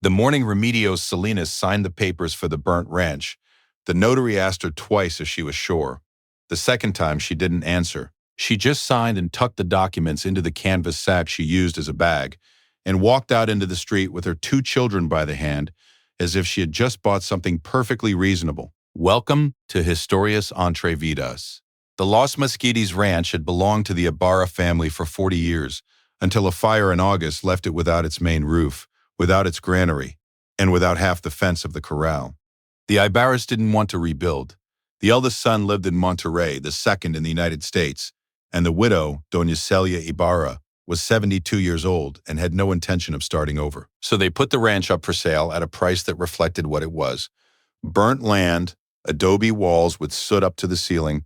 The morning Remedios Salinas signed the papers for the burnt ranch, the notary asked her twice if she was sure. The second time, she didn't answer. She just signed and tucked the documents into the canvas sack she used as a bag, and walked out into the street with her two children by the hand, as if she had just bought something perfectly reasonable. Welcome to Historias Entre Vidas. The Los Mosquitos Ranch had belonged to the Ibarra family for 40 years, until a fire in August left it without its main roof, without its granary, and without half the fence of the corral. The Ibarras didn't want to rebuild. The eldest son lived in Monterrey, the second in the United States, and the widow, Doña Celia Ibarra, was 72 years old and had no intention of starting over. So they put the ranch up for sale at a price that reflected what it was: burnt land, adobe walls with soot up to the ceiling,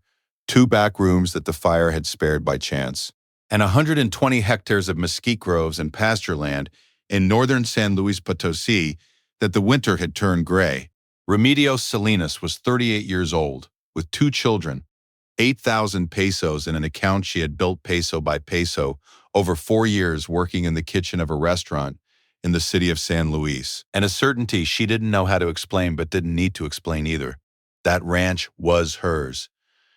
2 back rooms that the fire had spared by chance, and 120 hectares of mesquite groves and pasture land in northern San Luis Potosí that the winter had turned gray. Remedios Salinas was 38 years old, with 2 children, 8,000 pesos in an account she had built peso by peso over 4 years working in the kitchen of a restaurant in the city of San Luis, and a certainty she didn't know how to explain but didn't need to explain either. That ranch was hers.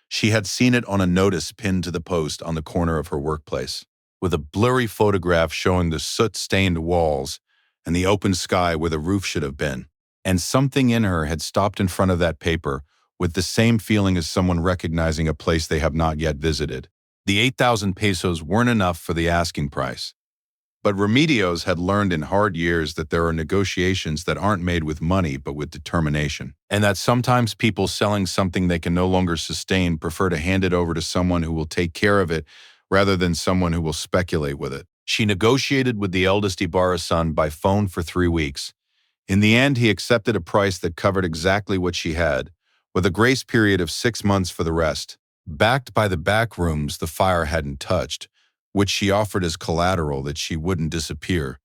She had seen it on a notice pinned to the post on the corner of her workplace, with a blurry photograph showing the soot-stained walls and the open sky where the roof should have been. And something in her had stopped in front of that paper with the same feeling as someone recognizing a place they have not yet visited. The 8,000 pesos weren't enough for the asking price. But Remedios had learned in hard years that there are negotiations that aren't made with money but with determination, and that sometimes people selling something they can no longer sustain prefer to hand it over to someone who will take care of it rather than someone who will speculate with it. She negotiated with the eldest Ibarra son by phone for 3 weeks. In the end, he accepted a price that covered exactly what she had, with a grace period of 6 months for the rest, backed by the back rooms the fire hadn't touched, which she offered as collateral that she wouldn't disappear.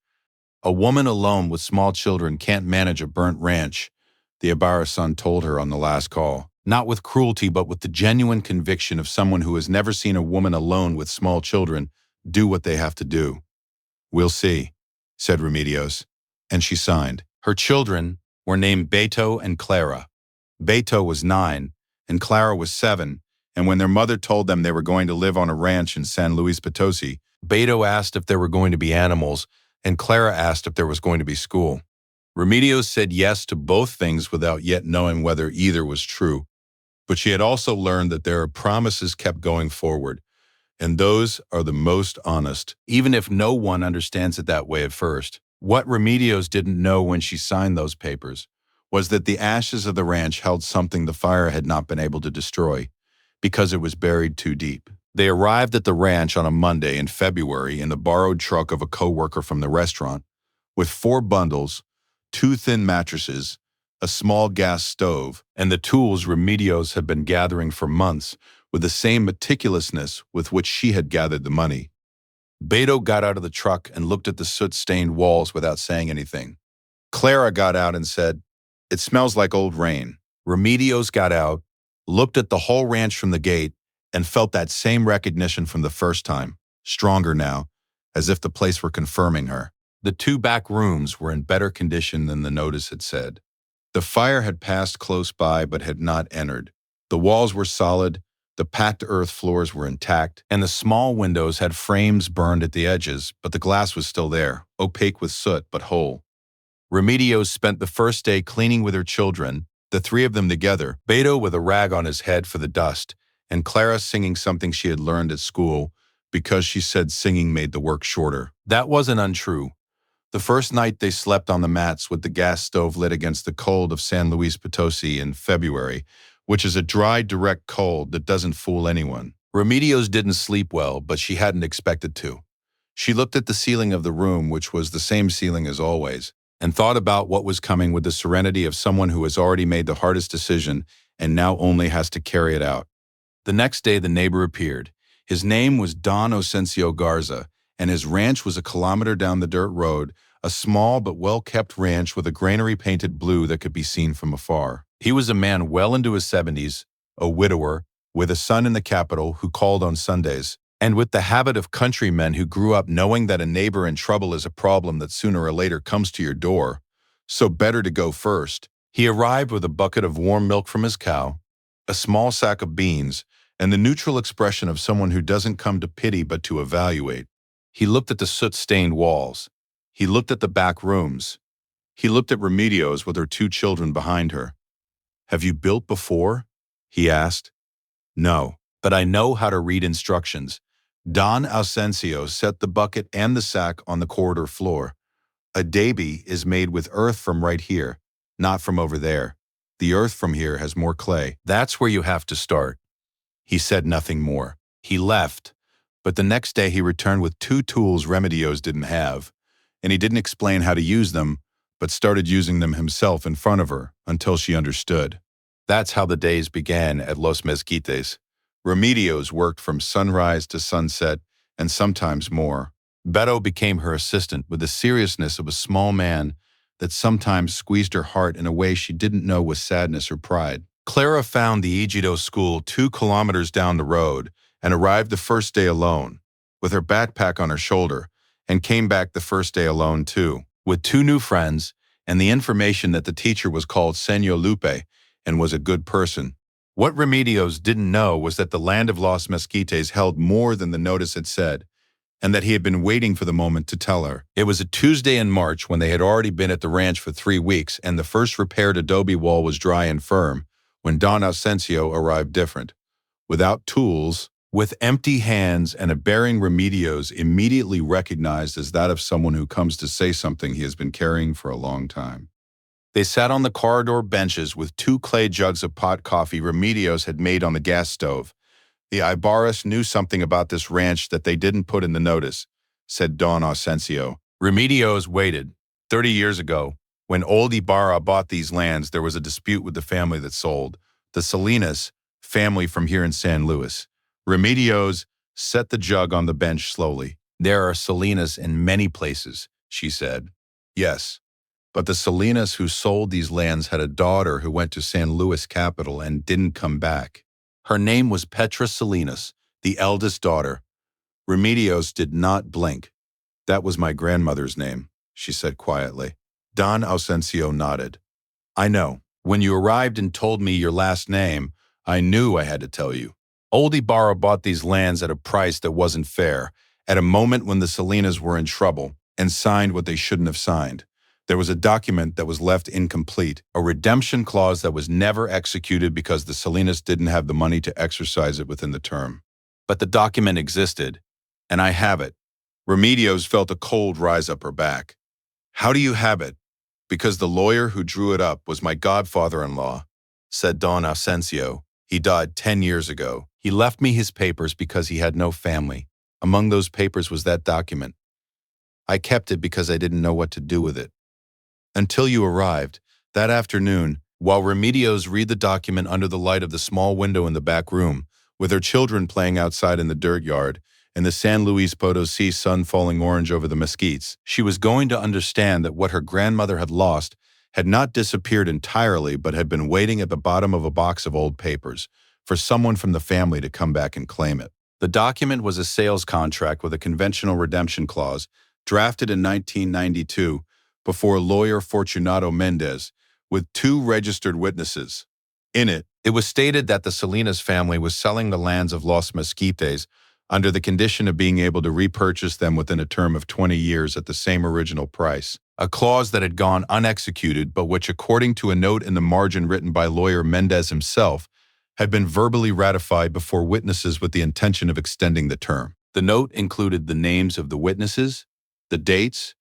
A woman alone with small children can't manage a burnt ranch, the Ibarra son told her on the last call. Not with cruelty, but with the genuine conviction of someone who has never seen a woman alone with small children do what they have to do. "We'll see," said Remedios, and she signed. Her children were named Beto and Clara. Beto was 9, and Clara was 7, and when their mother told them they were going to live on a ranch in San Luis Potosí, Beto asked if there were going to be animals, and Clara asked if there was going to be school. Remedios said yes to both things without yet knowing whether either was true. But she had also learned that there are promises kept going forward, and those are the most honest, even if no one understands it that way at first. What Remedios didn't know when she signed those papers was that the ashes of the ranch held something the fire had not been able to destroy, because it was buried too deep. They arrived at the ranch on a Monday in February in the borrowed truck of a co-worker from the restaurant, with 4 bundles, 2 thin mattresses, a small gas stove, and the tools Remedios had been gathering for months with the same meticulousness with which she had gathered the money. Beto got out of the truck and looked at the soot-stained walls without saying anything. Clara got out and said, "It smells like old rain." Remedios got out, looked at the whole ranch from the gate, and felt that same recognition from the first time, stronger now, as if the place were confirming her. The 2 back rooms were in better condition than the notice had said. The fire had passed close by but had not entered. The walls were solid, the packed earth floors were intact, and the small windows had frames burned at the edges, but the glass was still there, opaque with soot but whole. Remedios spent the first day cleaning with her children, the 3 of them together, Beto with a rag on his head for the dust, and Clara singing something she had learned at school because she said singing made the work shorter. That wasn't untrue. The first night they slept on the mats with the gas stove lit against the cold of San Luis Potosí in February, which is a dry, direct cold that doesn't fool anyone. Remedios didn't sleep well, but she hadn't expected to. She looked at the ceiling of the room, which was the same ceiling as always, and thought about what was coming with the serenity of someone who has already made the hardest decision and now only has to carry it out. The next day the neighbor appeared. His name was Don Osencio Garza, and his ranch was a kilometer down the dirt road, a small but well-kept ranch with a granary painted blue that could be seen from afar. He was a man well into his 70s, a widower, with a son in the capital who called on Sundays, and with the habit of countrymen who grew up knowing that a neighbor in trouble is a problem that sooner or later comes to your door, so better to go first. He arrived with a bucket of warm milk from his cow, a small sack of beans, and the neutral expression of someone who doesn't come to pity but to evaluate. He looked at the soot-stained walls. He looked at the back rooms. He looked at Remedios with her 2 children behind her. "Have you built before?" he asked. "No, but I know how to read instructions." Don Ausencio set the bucket and the sack on the corridor floor. "Adobe is made with earth from right here, not from over there. The earth from here has more clay. That's where you have to start." He said nothing more. He left, but the next day he returned with 2 tools Remedios didn't have, and he didn't explain how to use them, but started using them himself in front of her until she understood. That's how the days began at Los Mezquites. Remedios worked from sunrise to sunset, and sometimes more. Beto became her assistant with the seriousness of a small man that sometimes squeezed her heart in a way she didn't know was sadness or pride. Clara found the Ejido school 2 kilometers down the road and arrived the first day alone, with her backpack on her shoulder, and came back the first day alone too, with 2 new friends and the information that the teacher was called Señor Lupe and was a good person. What Remedios didn't know was that the land of Los Mezquites held more than the notice had said, and that he had been waiting for the moment to tell her. It was a Tuesday in March when they had already been at the ranch for 3 weeks, and the first repaired adobe wall was dry and firm, when Don Ausencio arrived different. Without tools, with empty hands and a bearing Remedios immediately recognized as that of someone who comes to say something he has been carrying for a long time. They sat on the corridor benches with 2 clay jugs of pot coffee Remedios had made on the gas stove. "The Ibarras knew something about this ranch that they didn't put in the notice," said Don Ausencio. "Remedios waited. 30 years ago, when old Ibarra bought these lands, there was a dispute with the family that sold, the Salinas family from here in San Luis." Remedios set the jug on the bench slowly. "There are Salinas in many places," she said. "Yes, but the Salinas who sold these lands had a daughter who went to San Luis capital and didn't come back. Her name was Petra Salinas, the eldest daughter." Remedios did not blink. "That was my grandmother's name," she said quietly. Don Ausencio nodded. "I know. When you arrived and told me your last name, I knew I had to tell you. Old Ibarra bought these lands at a price that wasn't fair, at a moment when the Salinas were in trouble, and signed what they shouldn't have signed. There was a document that was left incomplete, a redemption clause that was never executed because the Salinas didn't have the money to exercise it within the term. But the document existed, and I have it." Remedios felt a cold rise up her back. "How do you have it?" "Because the lawyer who drew it up was my godfather-in-law," said Don Ausencio. "He died 10 years ago. He left me his papers because he had no family. Among those papers was that document. I kept it because I didn't know what to do with it. Until you arrived, that afternoon, while Remedios read the document under the light of the small window in the back room, with her children playing outside in the dirt yard, and the San Luis Potosi sun falling orange over the mesquites, she was going to understand that what her grandmother had lost had not disappeared entirely but had been waiting at the bottom of a box of old papers, for someone from the family to come back and claim it. The document was a sales contract with a conventional redemption clause, drafted in 1992, before lawyer Fortunato Mendez, with 2 registered witnesses. In it was stated that the Salinas family was selling the lands of Los Mezquites under the condition of being able to repurchase them within a term of 20 years at the same original price, a clause that had gone unexecuted but which, according to a note in the margin written by lawyer Mendez himself, had been verbally ratified before witnesses with the intention of extending the term. The note included the names of the witnesses, the dates,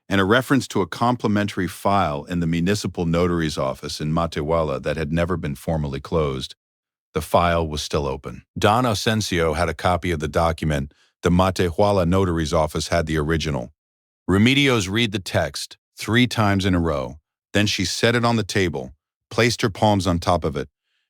and a reference to a complimentary file in the municipal notary's office in Matehuala that had never been formally closed. The file was still open. Don Ausencio had a copy of the document. The Matehuala notary's office had the original. Remedios read the text 3 times in a row. Then she set it on the table, placed her palms on top of it,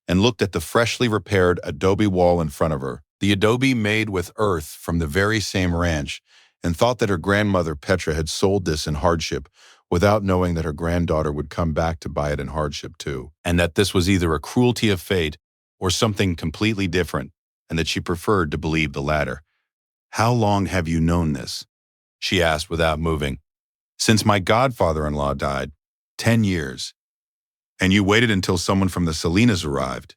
and looked at the freshly repaired adobe wall in front of her. The adobe made with earth from the very same ranch, and thought that her grandmother Petra had sold this in hardship without knowing that her granddaughter would come back to buy it in hardship too, and that this was either a cruelty of fate or something completely different, and that she preferred to believe the latter. "How long have you known this?" she asked without moving. "Since my godfather-in-law died." 10 years. And you waited until someone from the Salinas arrived.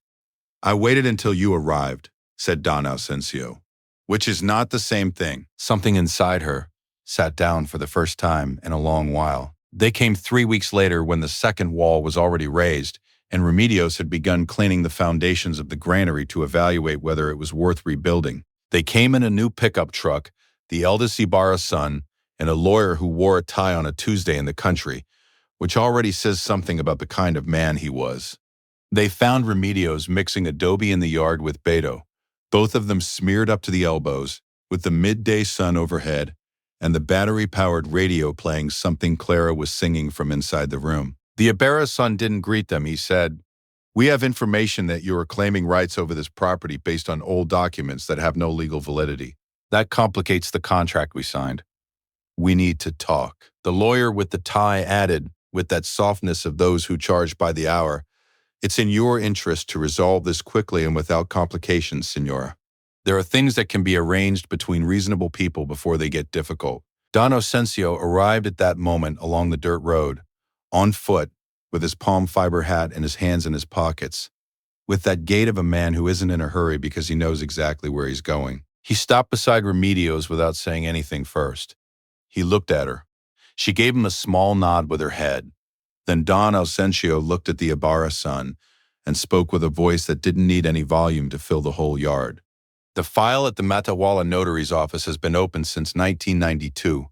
I waited until you arrived, said Don Asensio. Which is not the same thing. Something inside her sat down for the first time in a long while. They came 3 weeks later when the second wall was already raised, and Remedios had begun cleaning the foundations of the granary to evaluate whether it was worth rebuilding. They came in a new pickup truck, the eldest Ibarra's son, and a lawyer who wore a tie on a Tuesday in the country, which already says something about the kind of man he was. They found Remedios mixing adobe in the yard with Beto, both of them smeared up to the elbows, with the midday sun overhead, and the battery-powered radio playing something Clara was singing from inside the room. The Ibarra's son didn't greet them. He said, "We have information that you are claiming rights over this property based on old documents that have no legal validity. That complicates the contract we signed. We need to talk." The lawyer with the tie added, with that softness of those who charge by the hour, "It's in your interest to resolve this quickly and without complications, Senora. There are things that can be arranged between reasonable people before they get difficult." Don Asensio arrived at that moment along the dirt road, on foot, with his palm fiber hat and his hands in his pockets, with that gait of a man who isn't in a hurry because he knows exactly where he's going. He stopped beside Remedios without saying anything first. He looked at her. She gave him a small nod with her head. Then Don Asensio looked at the Ibarra son and spoke with a voice that didn't need any volume to fill the whole yard. "The file at the Matehuala notary's office has been open since 1992.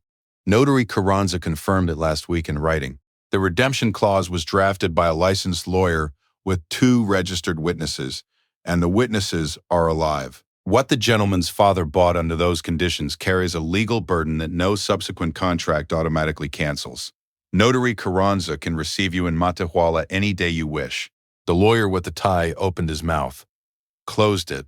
Notary Carranza confirmed it last week in writing. The redemption clause was drafted by a licensed lawyer with 2 registered witnesses, and the witnesses are alive. What the gentleman's father bought under those conditions carries a legal burden that no subsequent contract automatically cancels. Notary Carranza can receive you in Matehuala any day you wish." The lawyer with the tie opened his mouth, closed it,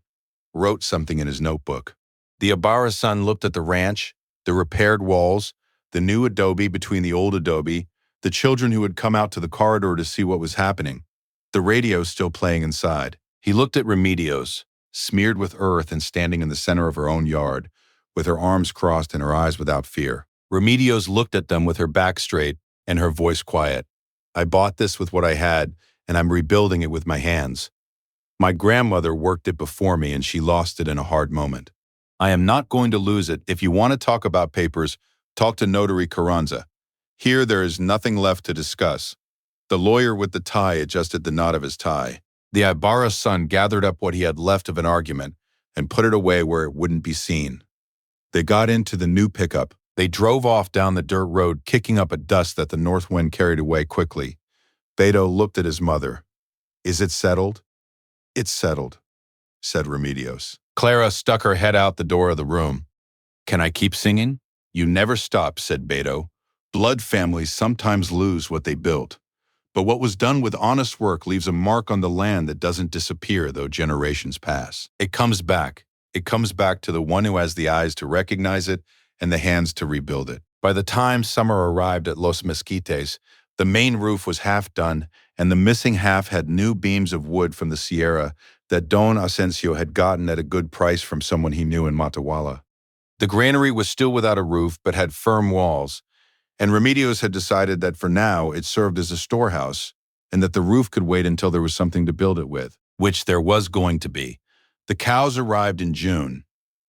wrote something in his notebook. The Ibarra son looked at the ranch, the repaired walls, the new adobe between the old adobe, the children who had come out to the corridor to see what was happening, the radio still playing inside. He looked at Remedios, smeared with earth and standing in the center of her own yard, with her arms crossed and her eyes without fear. Remedios looked at them with her back straight and her voice quiet. "I bought this with what I had, and I'm rebuilding it with my hands. My grandmother worked it before me, and she lost it in a hard moment. I am not going to lose it. If you want to talk about papers, talk to Notary Carranza. Here there is nothing left to discuss." The lawyer with the tie adjusted the knot of his tie. The Ibarra son gathered up what he had left of an argument and put it away where it wouldn't be seen. They got into the new pickup. They drove off down the dirt road, kicking up a dust that the north wind carried away quickly. Beto looked at his mother. "Is it settled?" "It's settled," said Remedios. Clara stuck her head out the door of the room. "Can I keep singing?" "You never stop," said Beto. "Blood families sometimes lose what they built. But what was done with honest work leaves a mark on the land that doesn't disappear though generations pass. It comes back. It comes back to the one who has the eyes to recognize it and the hands to rebuild it." By the time summer arrived at Los Mesquites, the main roof was half done, and the missing half had new beams of wood from the Sierra that Don Asensio had gotten at a good price from someone he knew in Matehuala. The granary was still without a roof but had firm walls, and Remedios had decided that for now it served as a storehouse and that the roof could wait until there was something to build it with, which there was going to be. The cows arrived in June,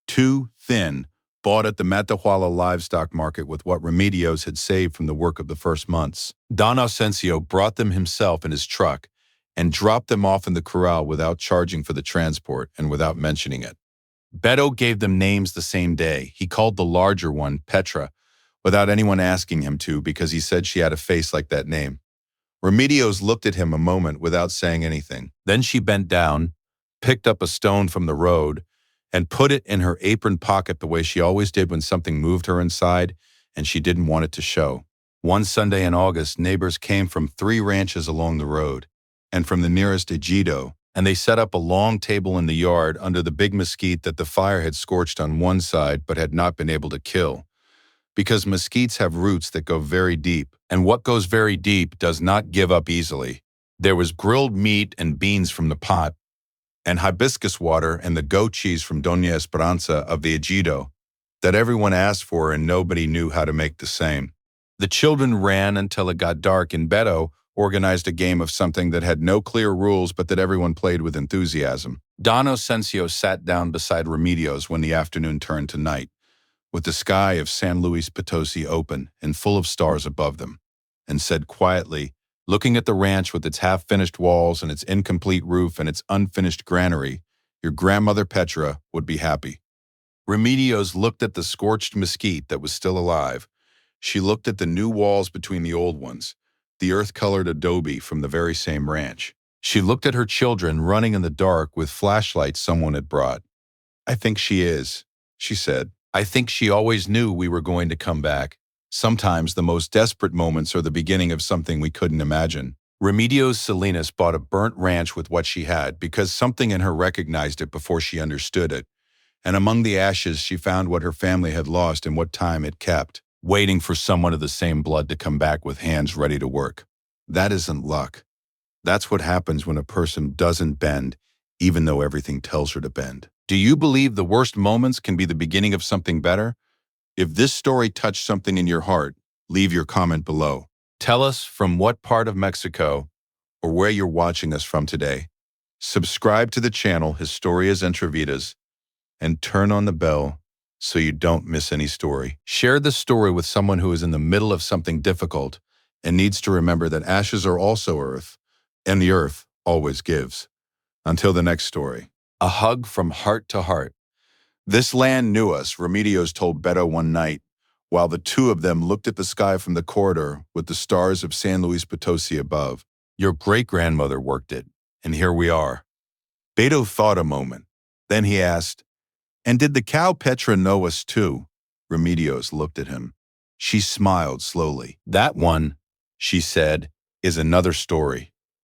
2 thin, bought at the Matehuala livestock market with what Remedios had saved from the work of the first months. Don Asensio brought them himself in his truck and dropped them off in the corral without charging for the transport and without mentioning it. Beto gave them names the same day. He called the larger one Petra, without anyone asking him to because he said she had a face like that name. Remedios looked at him a moment without saying anything. Then she bent down, picked up a stone from the road, and put it in her apron pocket the way she always did when something moved her inside and she didn't want it to show. One Sunday in August, neighbors came from 3 ranches along the road and from the nearest ejido, and they set up a long table in the yard under the big mesquite that the fire had scorched on one side but had not been able to kill. Because mesquites have roots that go very deep, and what goes very deep does not give up easily. There was grilled meat and beans from the pot, and hibiscus water and the goat cheese from Doña Esperanza of the ejido that everyone asked for and nobody knew how to make the same. The children ran until it got dark, and Beto organized a game of something that had no clear rules but that everyone played with enthusiasm. Don Osencio sat down beside Remedios when the afternoon turned to night, with the sky of San Luis Potosi open and full of stars above them, and said quietly, looking at the ranch with its half-finished walls and its incomplete roof and its unfinished granary, your grandmother Petra would be happy. Remedios looked at the scorched mesquite that was still alive. She looked at the new walls between the old ones, the earth-colored adobe from the very same ranch. She looked at her children running in the dark with flashlights someone had brought. "I think she is," she said. "I think she always knew we were going to come back. Sometimes the most desperate moments are the beginning of something we couldn't imagine." Remedios Salinas bought a burnt ranch with what she had because something in her recognized it before she understood it, and among the ashes she found what her family had lost and what time it kept, waiting for someone of the same blood to come back with hands ready to work. That isn't luck. That's what happens when a person doesn't bend, even though everything tells her to bend. Do you believe the worst moments can be the beginning of something better? If this story touched something in your heart, leave your comment below. Tell us from what part of Mexico or where you're watching us from today. Subscribe to the channel Historias Entrevidas and turn on the bell so you don't miss any story. Share this story with someone who is in the middle of something difficult and needs to remember that ashes are also earth, and the earth always gives. Until the next story. A hug from heart to heart. "This land knew us," Remedios told Beto one night, while the two of them looked at the sky from the corridor with the stars of San Luis Potosi above. "Your great-grandmother worked it, and here we are." Beto thought a moment. Then he asked, "And did the cow Petra know us too?" Remedios looked at him. She smiled slowly. "That one," she said, "is another story."